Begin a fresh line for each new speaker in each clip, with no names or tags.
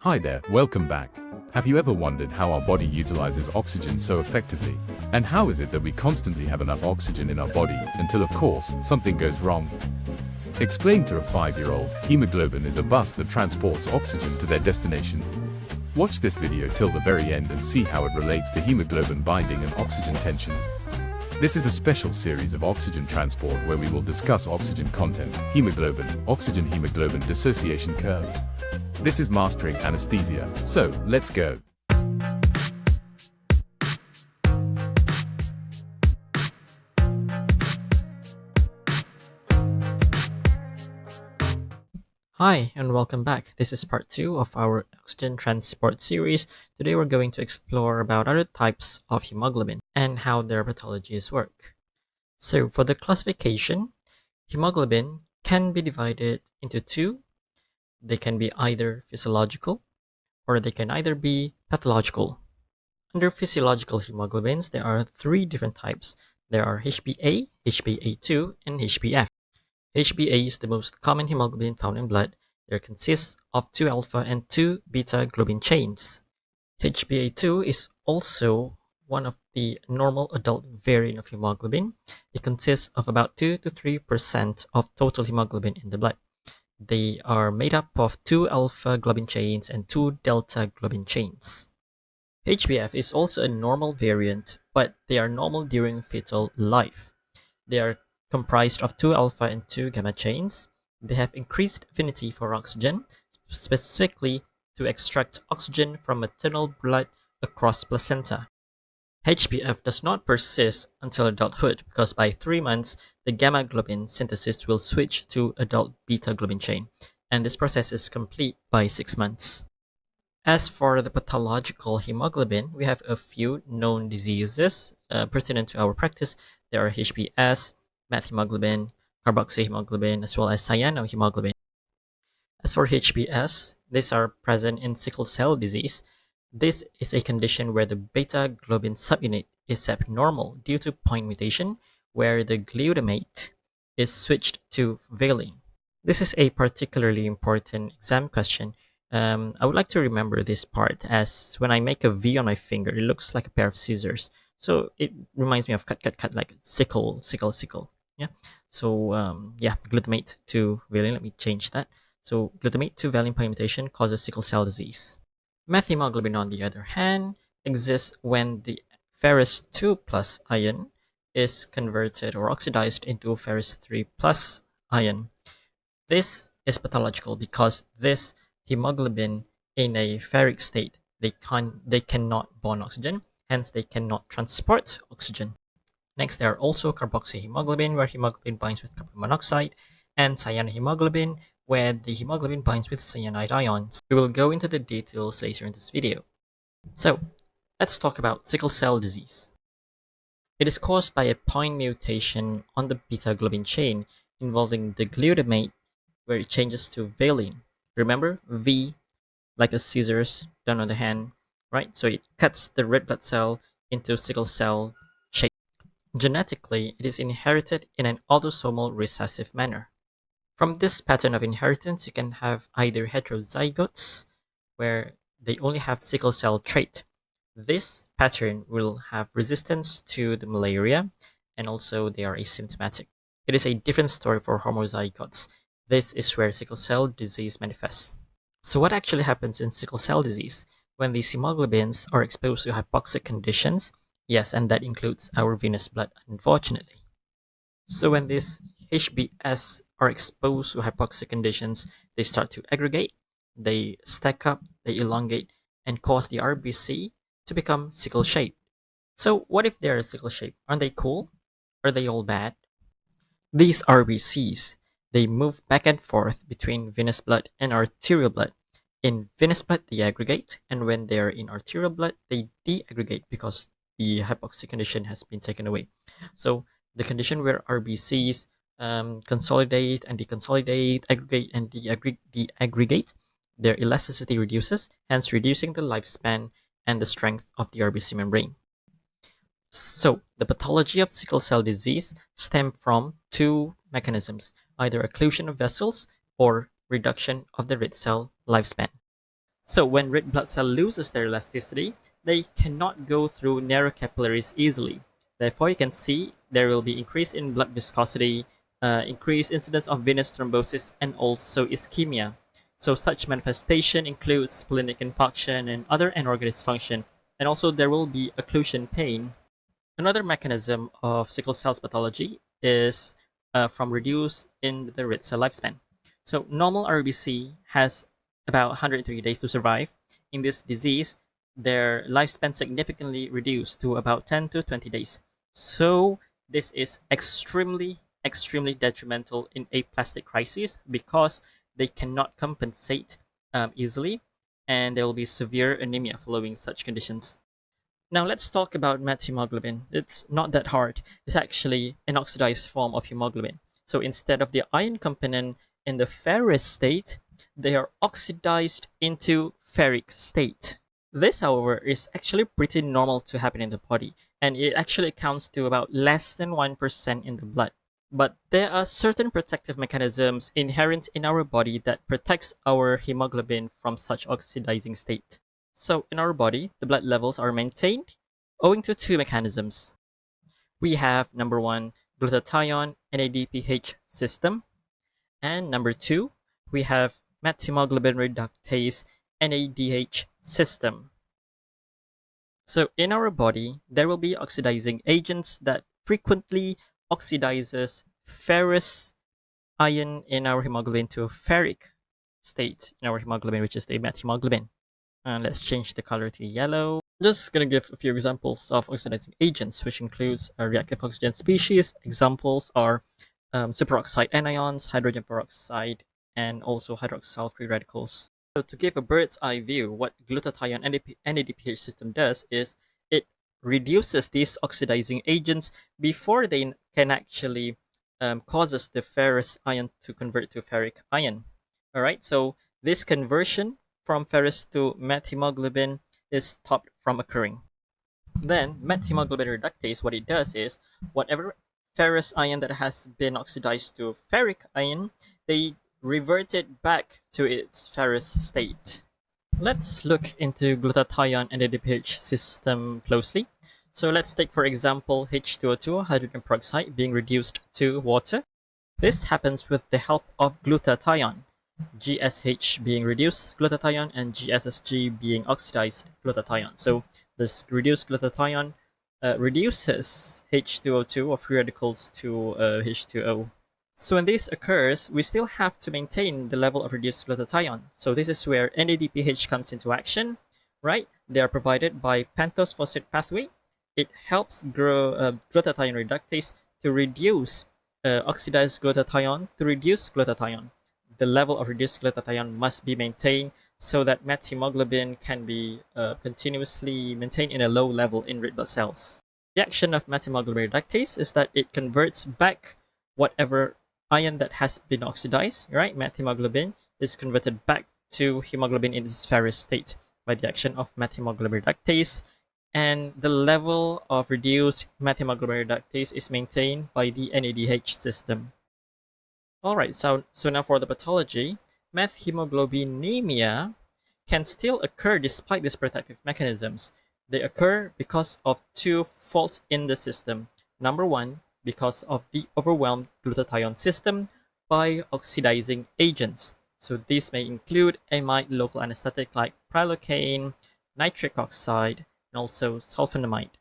Hi there, welcome back. Have you ever wondered how our body utilizes oxygen so effectively? And how is it that we constantly have enough oxygen in our body until, of course, something goes wrong? Explained to a 5-year-old, hemoglobin is a bus that transports oxygen to their destination. Watch this video till the very end and see how it relates to hemoglobin binding and oxygen tension. This is a special series of oxygen transport where we will discuss oxygen content, hemoglobin, oxygen-hemoglobin dissociation curve. This is Mastering Anesthesia, so let's go.
Hi and welcome back. This is part 2 of our oxygen transport series. Today we're going to explore about other types of hemoglobin and how their pathologies work. So for the classification, hemoglobin can be divided into two. They can be either physiological or they can either be pathological. Under physiological hemoglobins, there are three different types. There are HbA, HbA₂, and HbF. HbA is the most common hemoglobin found in blood. It consists of 2 alpha and 2 beta globin chains. HbA₂ is also one of the normal adult variant of hemoglobin. It consists of about 2 to 3% of total hemoglobin in the blood. They are made up of 2 alpha globin chains and 2 delta globin chains. HbF is also a normal variant, but they are normal during fetal life. They are comprised of 2 alpha and 2 gamma chains. They have increased affinity for oxygen, specifically to extract oxygen from maternal blood across placenta. HbF does not persist until adulthood because by 3 months, the gamma globin synthesis will switch to adult beta globin chain, and this process is complete by 6 months. As for the pathological hemoglobin, we have a few known diseases pertinent to our practice. There are HBs, Methemoglobinemia, CarboxyHemoglobin, as well as CyanoHb. As for HBs, these are present in sickle cell disease. This is a condition where the beta globin subunit is abnormal due to point mutation, where the glutamate is switched to valine. This is a particularly important exam question. I would like to remember this part, as when I make a V on my finger, it looks like a pair of scissors. So it reminds me of cut, like sickle. Yeah. So glutamate to valine. Let me change that. So glutamate to valine point mutation causes sickle cell disease. Methemoglobin, on the other hand, exists when the ferrous 2 plus ion is converted or oxidized into ferrous 3 plus ion. This is pathological because this hemoglobin in a ferric state, they cannot bond oxygen, hence they cannot transport oxygen. Next, there are also carboxyhemoglobin, where hemoglobin binds with carbon monoxide, and cyanohemoglobin, where the hemoglobin binds with cyanide ions. We will go into the details later in this video. So, let's talk about sickle cell disease. It is caused by a point mutation on the beta globin chain involving the glutamate, where it changes to valine. Remember, V, like a scissors done on the hand, right? So it cuts the red blood cell into sickle cell shape. Genetically, it is inherited in an autosomal recessive manner. From this pattern of inheritance, you can have either heterozygotes, where they only have sickle cell trait. This pattern will have resistance to the malaria, and also they are asymptomatic. It is a different story for homozygotes. This is where sickle cell disease manifests. So what actually happens in sickle cell disease? When these hemoglobins are exposed to hypoxic conditions, yes, and that includes our venous blood, unfortunately. So when these HBs are exposed to hypoxic conditions, they start to aggregate, they stack up, they elongate, and cause the RBC to become sickle shaped. So what if they're sickle shaped? Aren't they cool? Are they all bad? These RBCs, they move back and forth between venous blood and arterial blood. In venous blood, they aggregate, and when they are in arterial blood, they deaggregate because the hypoxic condition has been taken away. So the condition where RBCs consolidate and deconsolidate, aggregate and deaggregate, their elasticity reduces, hence reducing the lifespan and the strength of the RBC membrane. So, the pathology of sickle cell disease stem from two mechanisms, either occlusion of vessels or reduction of the red cell lifespan. So when red blood cell loses their elasticity, they cannot go through narrow capillaries easily. Therefore, you can see there will be increase in blood viscosity, increased incidence of venous thrombosis, and also ischemia. So such manifestation includes splenic infarction and other end organ dysfunction, and also there will be occlusion pain. Another mechanism of sickle cell's pathology is from reduce in the red cell lifespan. So normal RBC has about 103 days to survive. In this disease, their lifespan significantly reduced to about 10 to 20 days. So this is extremely detrimental in aplastic crisis because they cannot compensate easily, and there will be severe anemia following such conditions. Now let's talk about methemoglobin. It's not that hard. It's actually an oxidized form of hemoglobin. So instead of the iron component in the ferrous state, they are oxidized into ferric state. This, however, is actually pretty normal to happen in the body, and it actually accounts to about less than 1% in the blood. But there are certain protective mechanisms inherent in our body that protects our hemoglobin from such oxidizing state. So in our body, the blood levels are maintained owing to two mechanisms. We have number one, glutathione NADPH system, and number two, we have methemoglobin reductase NADH system. So in our body, there will be oxidizing agents that frequently oxidizes ferrous ion in our hemoglobin to a ferric state in our hemoglobin, which is the methemoglobin. And let's change the color to yellow. I'm just going to give a few examples of oxidizing agents, which includes reactive oxygen species. Examples are superoxide anions, hydrogen peroxide, and also hydroxyl free radicals. So to give a bird's eye view, what glutathione NADPH system does is it reduces these oxidizing agents before they can actually causes the ferrous ion to convert to ferric ion. All right, so this conversion from ferrous to methemoglobin is stopped from occurring. Then methemoglobin reductase, what it does is whatever ferrous ion that has been oxidized to ferric ion, they revert it back to its ferrous state. Let's look into glutathione and NADPH system closely. So let's take for example H2O2, hydrogen peroxide, being reduced to water. This happens with the help of glutathione, GSH being reduced glutathione and GSSG being oxidized glutathione. So this reduced glutathione reduces H2O2 or free radicals to H2O. So when this occurs, we still have to maintain the level of reduced glutathione. So this is where NADPH comes into action, right? They are provided by pentose phosphate pathway. It helps grow glutathione reductase to reduce oxidized glutathione to reduce glutathione. The level of reduced glutathione must be maintained so that methemoglobin can be continuously maintained in a low level in red blood cells. The action of methemoglobin reductase is that it converts back whatever ion that has been oxidized, right? Methemoglobin is converted back to hemoglobin in its ferrous state by the action of methemoglobin reductase, and the level of reduced methemoglobin reductase is maintained by the NADH system. Alright, so now for the pathology, methemoglobinemia can still occur despite these protective mechanisms. They occur because of two faults in the system. Number one, because of the overwhelmed glutathione system by oxidizing agents. So these may include amide local anesthetic like prilocaine, nitric oxide, and also sulfonamide.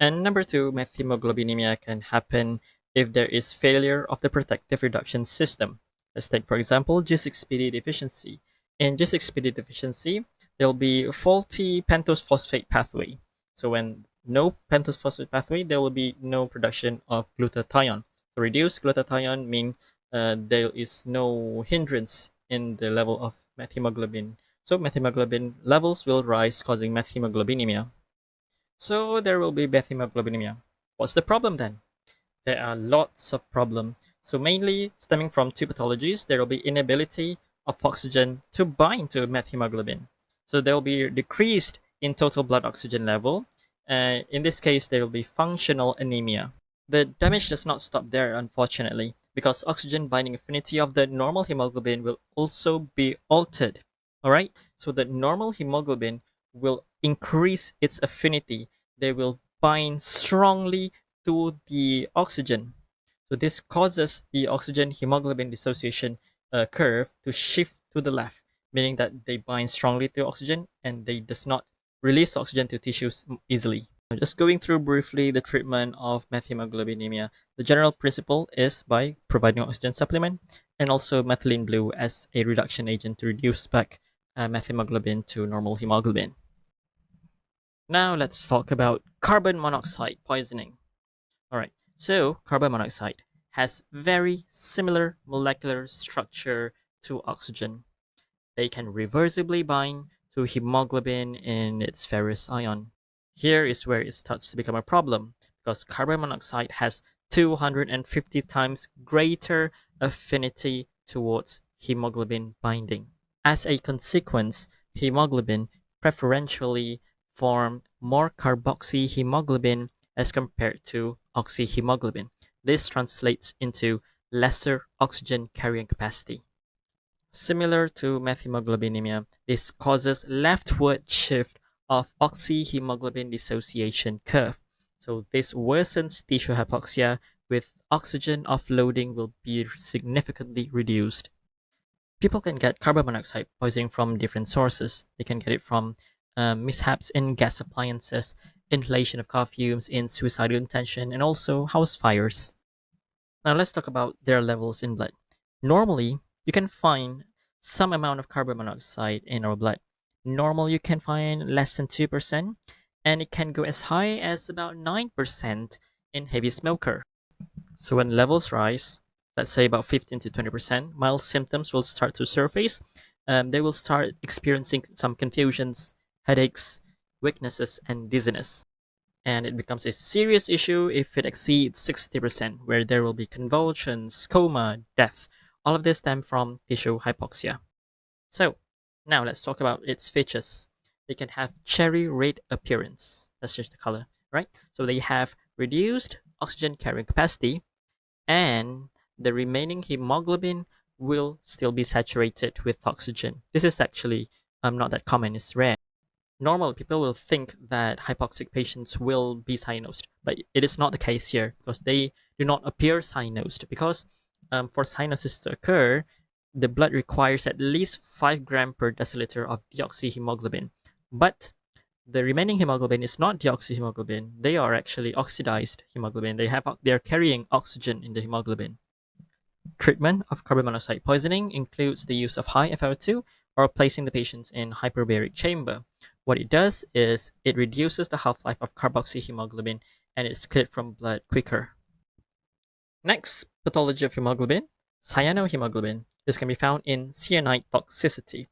And number two, methemoglobinemia can happen if there is failure of the protective reduction system. Let's take, for example, G6PD deficiency. In G6PD deficiency, there will be faulty pentose phosphate pathway. So when no pentose phosphate pathway, there will be no production of glutathione. So reduced glutathione means there is no hindrance in the level of methemoglobin. So methemoglobin levels will rise, causing methemoglobinemia. So there will be methemoglobinemia. What's the problem then? There are lots of problems. So mainly stemming from two pathologies, there will be inability of oxygen to bind to methemoglobin. So there will be decreased in total blood oxygen level. In this case, there will be functional anemia. The damage does not stop there, unfortunately, because oxygen binding affinity of the normal hemoglobin will also be altered. Alright, so the normal hemoglobin will increase its affinity. They will bind strongly to the oxygen. So this causes the oxygen hemoglobin dissociation curve to shift to the left, meaning that they bind strongly to oxygen and they does not release oxygen to tissues easily. Just going through briefly the treatment of methemoglobinemia. The general principle is by providing oxygen supplement and also methylene blue as a reduction agent to reduce back methemoglobin to normal hemoglobin. Now let's talk about carbon monoxide poisoning. Alright, so carbon monoxide has very similar molecular structure to oxygen. They can reversibly bind to hemoglobin in its ferrous ion. Here is where it starts to become a problem because carbon monoxide has 250 times greater affinity towards hemoglobin binding. As a consequence, hemoglobin preferentially form more carboxyhemoglobin as compared to oxyhemoglobin. This translates into lesser oxygen carrying capacity. Similar to methemoglobinemia, this causes leftward shift of oxyhemoglobin dissociation curve. So this worsens tissue hypoxia with oxygen offloading will be significantly reduced. People can get carbon monoxide poisoning from different sources. They can get it from mishaps in gas appliances, inhalation of car fumes in suicidal intention, and also house fires. Now let's talk about their levels in blood. Normally, you can find some amount of carbon monoxide in our blood. Normal, you can find less than 2%, and it can go as high as about 9% in heavy smoker. So when levels rise, let's say about 15 to 20%, mild symptoms will start to surface. They will start experiencing some confusions, headaches, weaknesses, and dizziness. And it becomes a serious issue if it exceeds 60%, where there will be convulsions, coma, death. All of this stem from tissue hypoxia. So now let's talk about its features. They can have cherry red appearance. Let's change the color, right? So they have reduced oxygen carrying capacity, and the remaining hemoglobin will still be saturated with oxygen. This is actually not that common, it's rare. Normal people will think that hypoxic patients will be cyanosed, but it is not the case here because they do not appear cyanosed. Because for cyanosis to occur, the blood requires at least 5 gram per deciliter of deoxyhemoglobin. But the remaining hemoglobin is not deoxyhemoglobin; they are actually oxidized hemoglobin. They are carrying oxygen in the hemoglobin. Treatment of carbon monoxide poisoning includes the use of high FiO₂ or placing the patients in hyperbaric chamber. What it does is it reduces the half-life of carboxyhemoglobin and it's cleared from blood quicker. Next, pathology of hemoglobin, CyanoHemoglobin. This can be found in cyanide toxicity.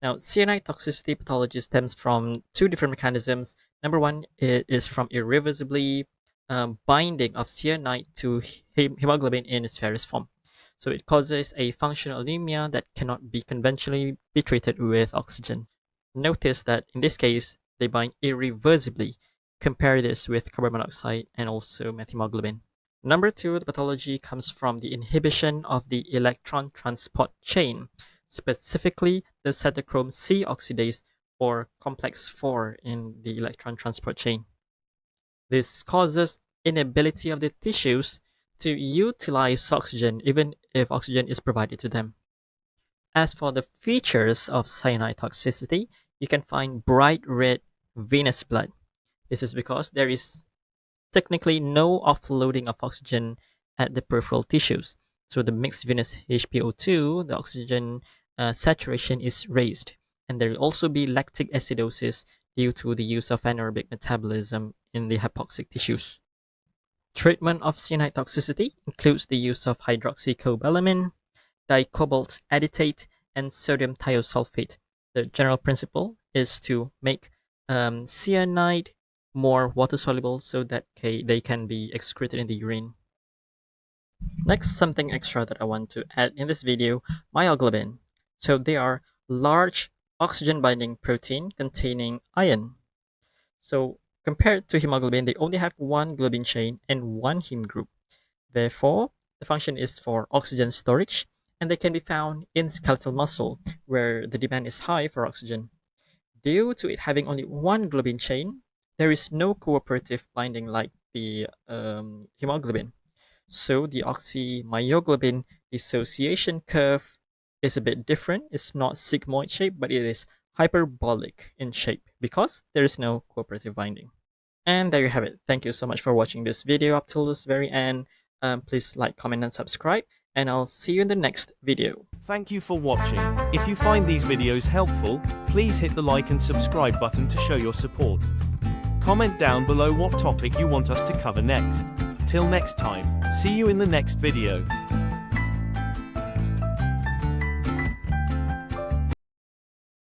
Now, cyanide toxicity pathology stems from two different mechanisms. Number one is from irreversibly binding of cyanide to hemoglobin in its ferrous form. So it causes a functional anemia that cannot be conventionally be treated with oxygen. Notice that in this case, they bind irreversibly. Compare this with carbon monoxide and also methemoglobin. Number two, the pathology comes from the inhibition of the electron transport chain, specifically the cytochrome C oxidase or complex 4 in the electron transport chain. This causes inability of the tissues to utilize oxygen even if oxygen is provided to them. As for the features of cyanide toxicity, you can find bright red venous blood. This is because there is technically no offloading of oxygen at the peripheral tissues. So the mixed venous SpO₂, the oxygen saturation is raised. And there will also be lactic acidosis due to the use of anaerobic metabolism in the hypoxic tissues. Treatment of cyanide toxicity includes the use of hydroxycobalamin, dicobalt aditate, and sodium thiosulfate. The general principle is to make cyanide more water soluble so that they can be excreted in the urine. Next, something extra that I want to add in this video, myoglobin. So they are large oxygen binding protein containing iron. So compared to hemoglobin, they only have one globin chain and one heme group. Therefore, the function is for oxygen storage and they can be found in skeletal muscle, where the demand is high for oxygen. Due to it having only one globin chain, there is no cooperative binding like the hemoglobin. So the oxymyoglobin dissociation curve is a bit different. It's not sigmoid shape, but it is hyperbolic in shape because there is no cooperative binding. And there you have it. Thank you so much for watching this video up till this very end. Please like, comment, and subscribe, and I'll see you in the next video.
Thank you for watching. If you find these videos helpful, please hit the like and subscribe button to show your support. Comment down below what topic you want us to cover next. Till next time, see you in the next video.